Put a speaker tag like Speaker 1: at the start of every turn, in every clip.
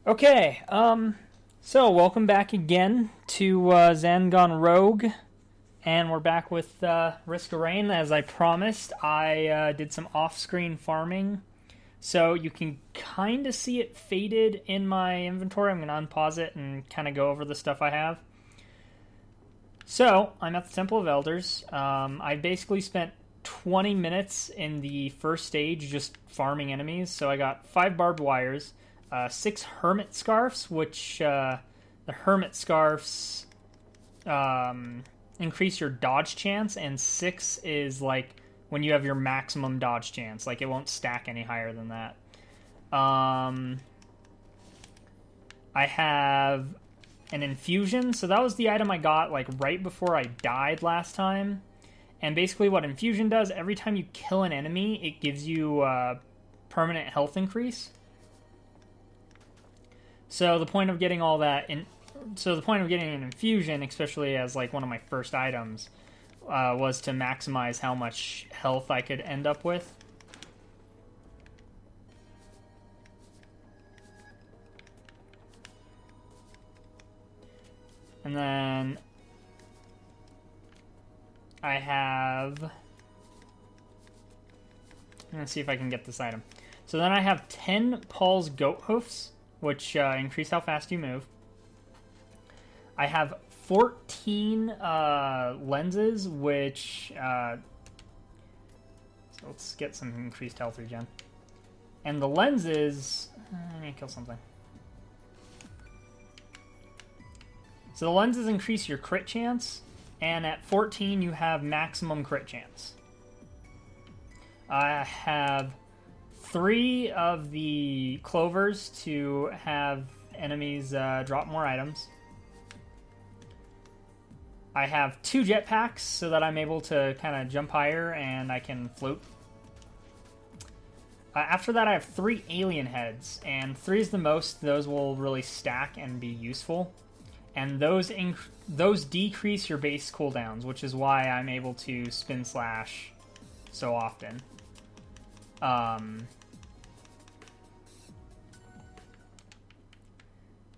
Speaker 1: Okay, so welcome back again to Zangon Rogue, and we're back with Risk of Rain. As I promised, I did some off-screen farming, so you can kind of see it faded in my inventory. I'm going to unpause it and kind of go over the stuff I have. So, I'm at the Temple of Elders. I basically spent 20 minutes in the first stage just farming enemies, so I got 5 barbed wires, 6 hermit scarfs, which the hermit scarfs increase your dodge chance, and 6 is like when you have your maximum dodge chance. Like, it won't stack any higher than that. I have an infusion, so that was the item I got like right before I died last time. And basically what infusion does, every time you kill an enemy, it gives you permanent health increase. So the point of getting all that the point of getting an infusion, especially as like one of my first items, was to maximize how much health I could end up with. And then I have... I'm going to see if I can get this item. So then I have 10 Paul's Goat Hoofs, which increase how fast you move. I have 14 lenses, which... so let's get some increased health regen. And the lenses... I need to kill something. So the lenses increase your crit chance, and at 14 you have maximum crit chance. I have 3 of the clovers to have enemies drop more items. I have 2 jetpacks so that I'm able to kind of jump higher and I can float. After that I have 3 alien heads, and 3 is the most. Those will really stack and be useful. And those decrease your base cooldowns, which is why I'm able to spin slash so often.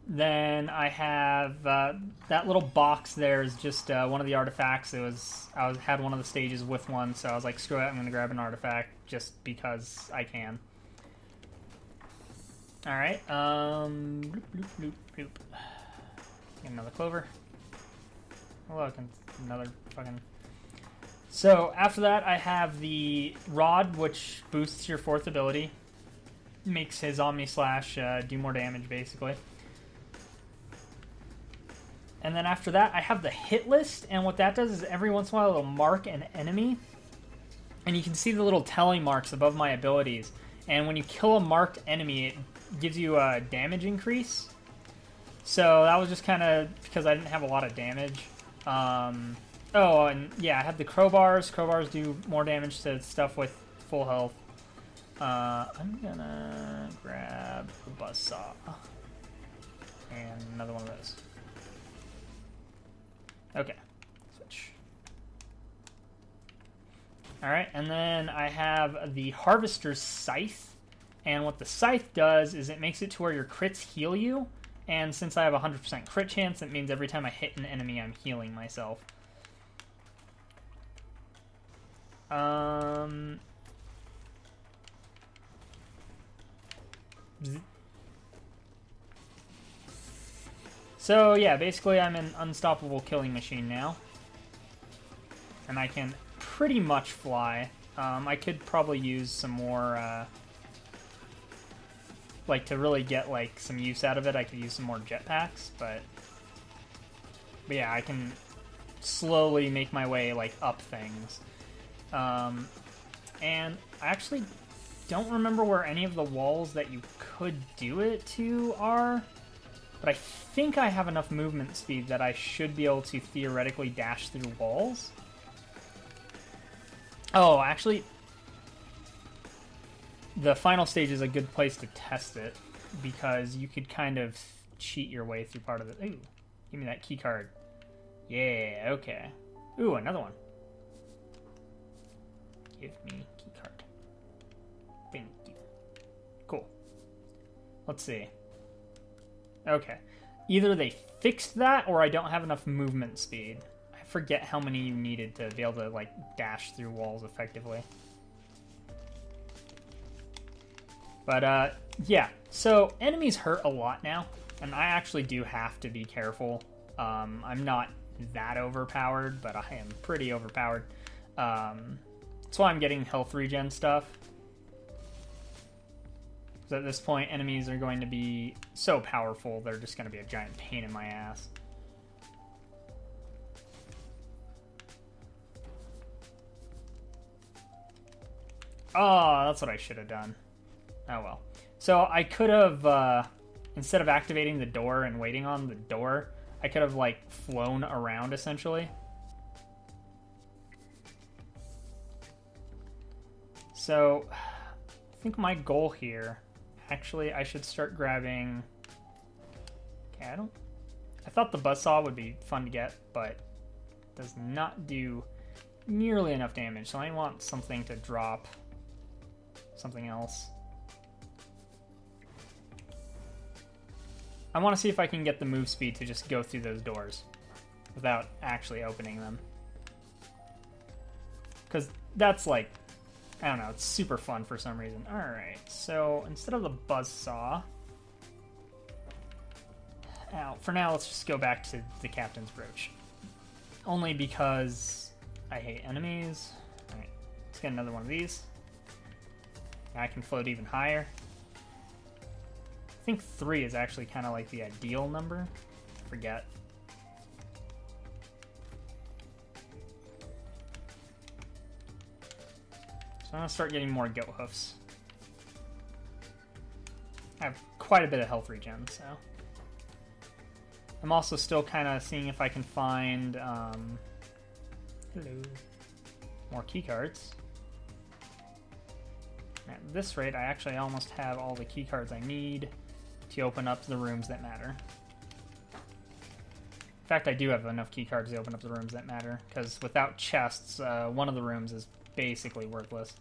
Speaker 1: Then I have that little box there is just one of the artifacts. I had one of the stages with one, so I was like, screw it, I'm going to grab an artifact just because I can. All right. Bloop, bloop, bloop, bloop. Get another clover. Oh, look, another fucking... So, after that, I have the Rod, which boosts your 4th ability. Makes his Omni Slash do more damage, basically. And then after that, I have the Hit List, and what that does is every once in a while it'll mark an enemy. And you can see the little telling marks above my abilities. And when you kill a marked enemy, it gives you a damage increase. So that was just kind of because I didn't have a lot of damage. Oh, and yeah, I have the crowbars. Crowbars do more damage to stuff with full health. I'm gonna grab the buzzsaw. And another one of those. Okay, switch. Alright, and then I have the Harvester's Scythe. And what the Scythe does is it makes it to where your crits heal you. And since I have a 100% crit chance, it means every time I hit an enemy, I'm healing myself. So, yeah, basically I'm an unstoppable killing machine now. And I can pretty much fly. I could probably use some more... like, to really get, like, some use out of it, I could use some more jetpacks, but yeah, I can slowly make my way, like, up things. And I actually don't remember where any of the walls that you could do it to are, but I think I have enough movement speed that I should be able to theoretically dash through walls. Oh, actually... the final stage is a good place to test it, because you could kind of cheat your way through part of it. Ooh, give me that key card. Yeah, okay. Ooh, another one. Give me key card. Thank you. Cool. Let's see. Okay. Either they fixed that or I don't have enough movement speed. I forget how many you needed to be able to, like, dash through walls effectively. But, yeah. So, enemies hurt a lot now, and I actually do have to be careful. I'm not that overpowered, but I am pretty overpowered. That's why I'm getting health regen stuff. So at this point, enemies are going to be so powerful, they're just going to be a giant pain in my ass. Oh, that's what I should have done. Oh well. So I could have, instead of activating the door and waiting on the door, I could have, like, flown around, essentially. So, I think my goal here... Actually, I should start grabbing... Okay, I thought the buzzsaw would be fun to get, but it does not do nearly enough damage, so I want something to drop something else. I want to see if I can get the move speed to just go through those doors without actually opening them. Because that's like... I don't know, it's super fun for some reason. Alright, so instead of the buzzsaw... For now, let's just go back to the captain's brooch. Only because I hate enemies. Alright, let's get another one of these. I can float even higher. I think 3 is actually kind of like the ideal number. I forget. So I'm going to start getting more goat hoofs. I have quite a bit of health regen, so... I'm also still kind of seeing if I can find, hello, more keycards. At this rate, I actually almost have all the keycards I need to open up the rooms that matter. In fact, I do have enough keycards to open up the rooms that matter, because without chests, one of the rooms is basically worthless.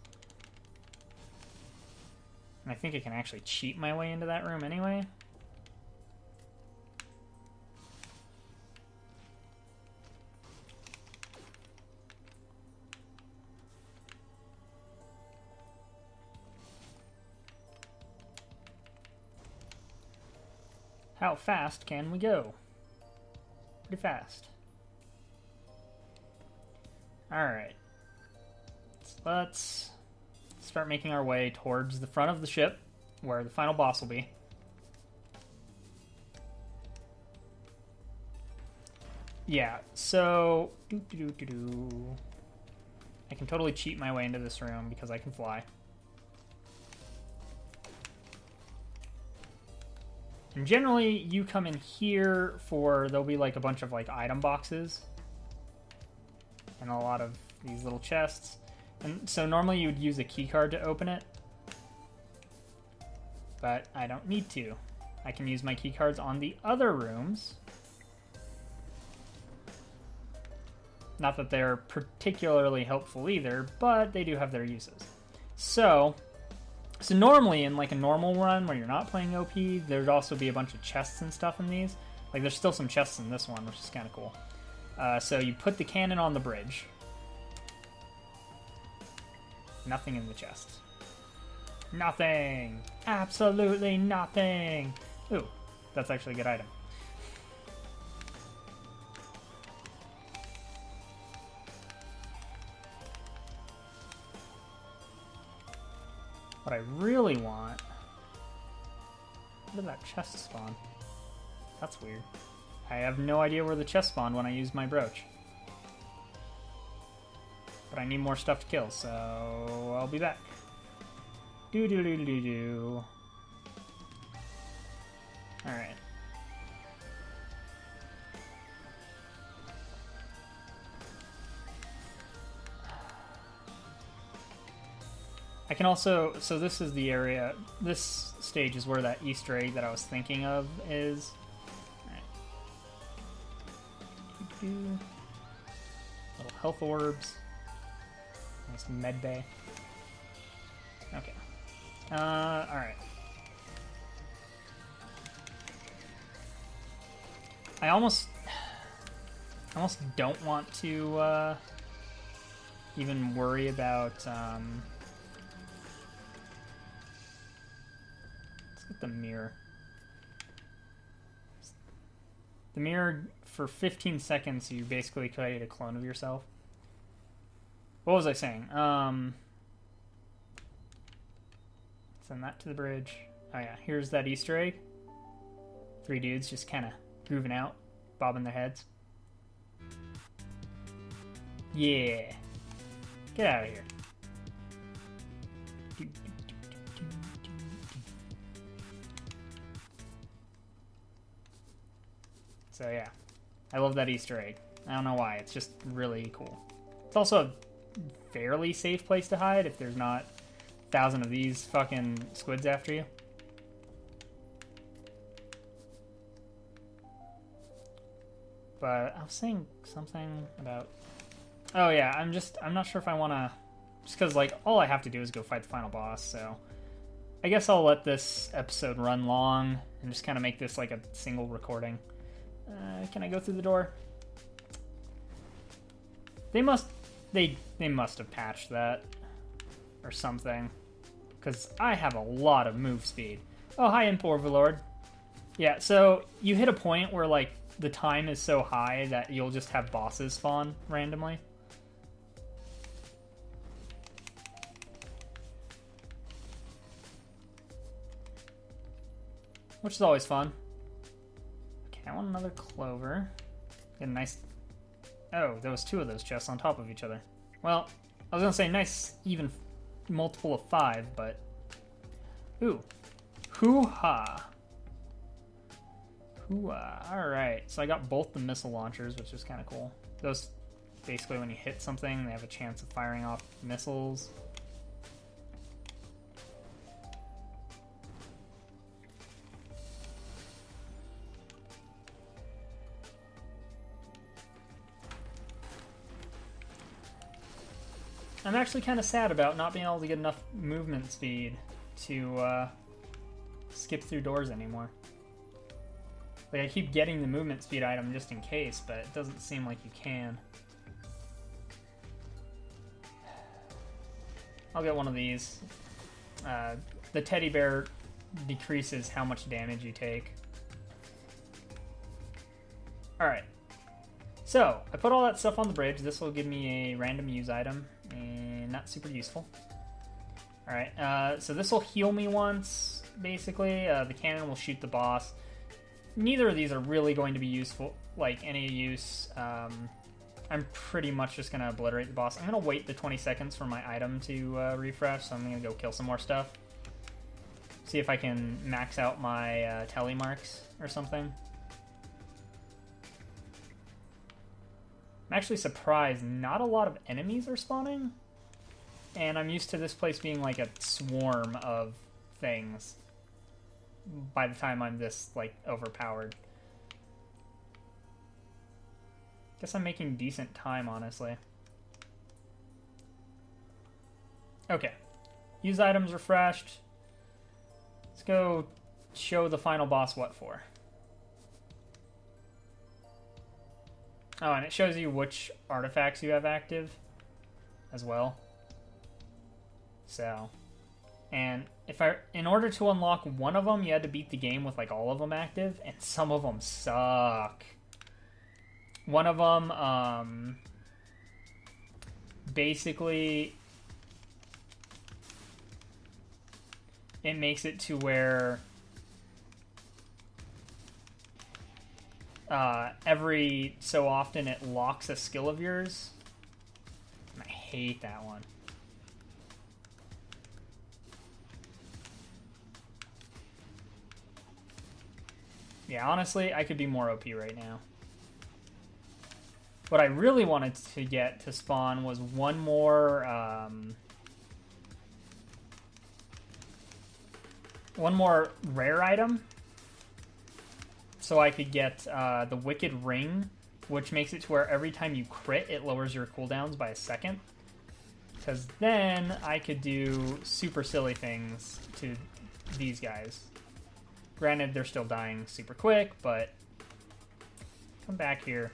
Speaker 1: And I think I can actually cheat my way into that room anyway. How fast can we go? Pretty fast. Alright. So let's start making our way towards the front of the ship, where the final boss will be. Yeah, so... I can totally cheat my way into this room because I can fly. And generally, you come in here for, there'll be like a bunch of like item boxes. And a lot of these little chests. And so normally you would use a key card to open it. But I don't need to. I can use my key cards on the other rooms. Not that they're particularly helpful either, but they do have their uses. So normally in like a normal run where you're not playing OP, there'd also be a bunch of chests and stuff in these. Like there's still some chests in this one, which is kind of cool. So you put the cannon on the bridge. Nothing in the chest. Nothing! Absolutely nothing! Ooh, that's actually a good item. What I really want... Where did that chest spawn? That's weird. I have no idea where the chest spawned when I used my brooch. But I need more stuff to kill, so I'll be back. Do-do-do-do-do. Alright. I can also, so this is the area, this stage is where that Easter egg that I was thinking of is. Alright. Little health orbs. Nice med bay. Okay. Alright. I almost don't want to even worry about. Let's get the mirror. The mirror, for 15 seconds, you basically create a clone of yourself. What was I saying? Send that to the bridge. Oh yeah, here's that Easter egg. 3 dudes just kind of grooving out, bobbing their heads. Yeah. Get out of here. So yeah, I love that Easter egg. I don't know why, it's just really cool. It's also a fairly safe place to hide if there's not 1,000 of these fucking squids after you. But I was saying something about... Oh yeah, I'm not sure if I want to... Just because, like, all I have to do is go fight the final boss, so... I guess I'll let this episode run long and just kind of make this like a single recording. Can I go through the door? They must have patched that or something, because I have a lot of move speed. Oh, hi, Imp Overlord. Yeah, so you hit a point where like the time is so high that you'll just have bosses spawn randomly. Which is always fun. Okay, I want another clover. Get a nice... Oh, there was 2 of those chests on top of each other. Well, I was gonna say nice even multiple of 5, but... Ooh. Hoo-ha. Hoo-ha. Alright, so I got both the missile launchers, which is kind of cool. Those, basically when you hit something, they have a chance of firing off missiles. I'm actually kind of sad about not being able to get enough movement speed to skip through doors anymore. Like, I keep getting the movement speed item just in case, but it doesn't seem like you can. I'll get one of these. The teddy bear decreases how much damage you take. Alright. So, I put all that stuff on the bridge. This will give me a random use item, and not super useful. Alright, so this will heal me once, basically. The cannon will shoot the boss. Neither of these are really going to be useful, like any use. I'm pretty much just going to obliterate the boss. I'm going to wait the 20 seconds for my item to refresh, so I'm going to go kill some more stuff. See if I can max out my tally marks or something. I'm actually surprised not a lot of enemies are spawning. And I'm used to this place being like a swarm of things by the time I'm this, like, overpowered. Guess I'm making decent time, honestly. Okay. Use items refreshed. Let's go show the final boss what for. Oh, and it shows you which artifacts you have active as well. So, and in order to unlock one of them, you had to beat the game with like all of them active, and some of them suck. One of them, basically, it makes it to where every so often it locks a skill of yours. And I hate that one. Yeah, honestly, I could be more OP right now. What I really wanted to get to spawn was one more rare item. So I could get the Wicked Ring, which makes it to where every time you crit, it lowers your cooldowns by a second. Because then I could do super silly things to these guys. Granted, they're still dying super quick, but Come back here.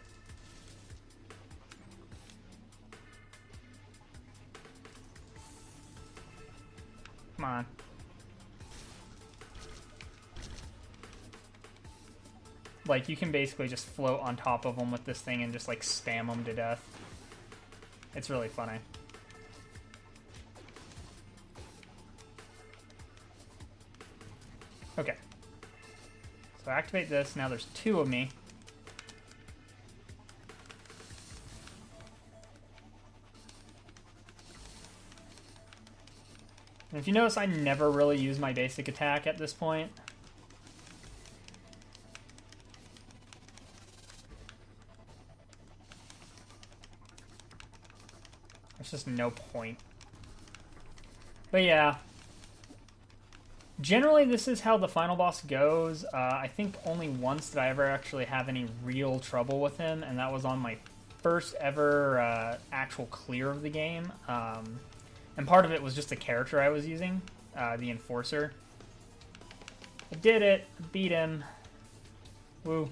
Speaker 1: Come on. Like, you can basically just float on top of them with this thing and just, like, spam them to death. It's really funny. Okay. So activate this. Now there's 2 of me. And if you notice, I never really use my basic attack at this point. There's just no point. But yeah. Generally, this is how the final boss goes. I think only once did I ever actually have any real trouble with him, and that was on my first ever actual clear of the game. And part of it was just the character I was using, the Enforcer. I did it. I beat him. Woo.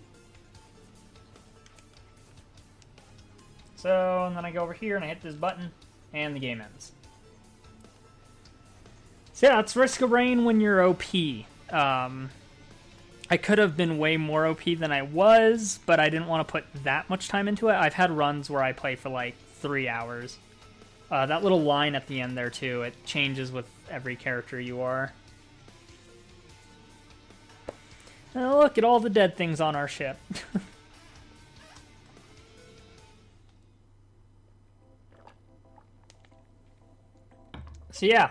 Speaker 1: So, and then I go over here and I hit this button, and the game ends. So yeah, it's Risk of Rain when you're OP. I could have been way more OP than I was, but I didn't want to put that much time into it. I've had runs where I play for like 3 hours. That little line at the end there too, it changes with every character you are. And look at all the dead things on our ship. So yeah.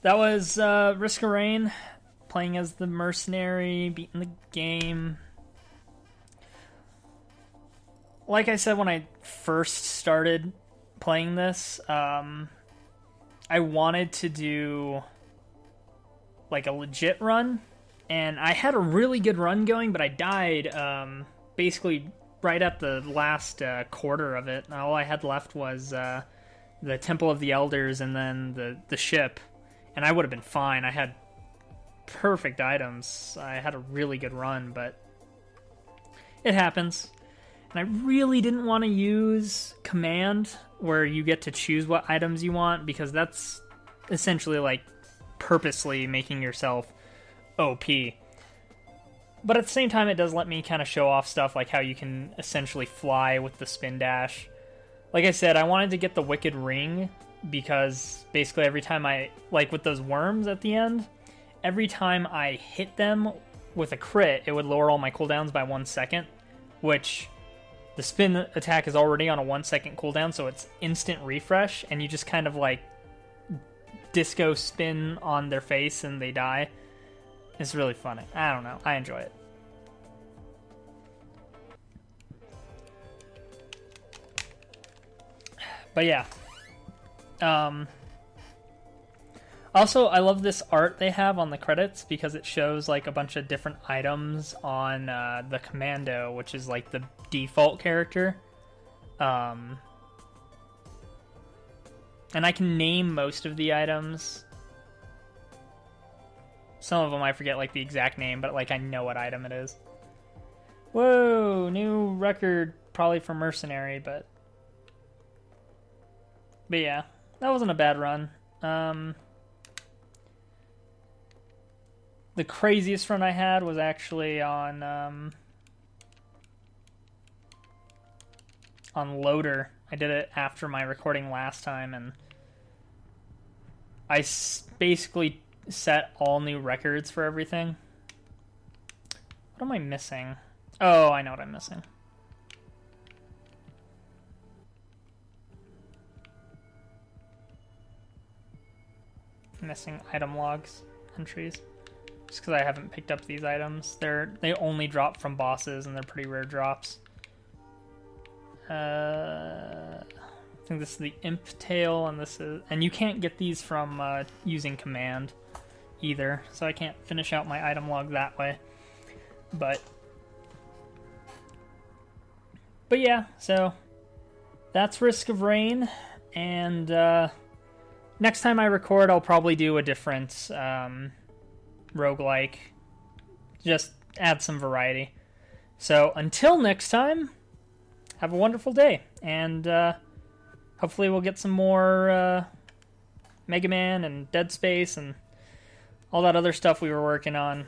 Speaker 1: That was Risk of Rain, playing as the mercenary, beating the game. Like I said when I first started playing this, I wanted to do like a legit run, and I had a really good run going, but I died basically right at the last quarter of it. All I had left was the Temple of the Elders and then the ship, and I would have been fine. I had perfect items. I had a really good run, but it happens. And I really didn't want to use command, where you get to choose what items you want, because that's essentially like purposely making yourself OP. But at the same time, it does let me kind of show off stuff like how you can essentially fly with the spin dash. Like I said, I wanted to get the Wicked Ring, because basically every time I, like with those worms at the end, every time I hit them with a crit, it would lower all my cooldowns by 1 second, which the spin attack is already on a 1 second cooldown, so it's instant refresh, and you just kind of like disco spin on their face and they die. It's really funny. I don't know. I enjoy it. But yeah. Also, I love this art they have on the credits, because it shows like a bunch of different items on the Commando, which is like the default character. And I can name most of the items. Some of them I forget like the exact name, but like I know what item it is. Whoa, new record probably for Mercenary, but yeah, that wasn't a bad run. The craziest run I had was actually on Loader. I did it after my recording last time, and I basically set all new records for everything. What am I missing? Oh, I know what I'm missing. Missing item logs entries. Just because I haven't picked up these items. They only drop from bosses, and they're pretty rare drops. I think this is the Imp Tail, and you can't get these from using command either, so I can't finish out my item log that way. But yeah, so that's Risk of Rain, and next time I record, I'll probably do a different roguelike. Just add some variety. So until next time, have a wonderful day, and hopefully we'll get some more Mega Man and Dead Space and all that other stuff we were working on.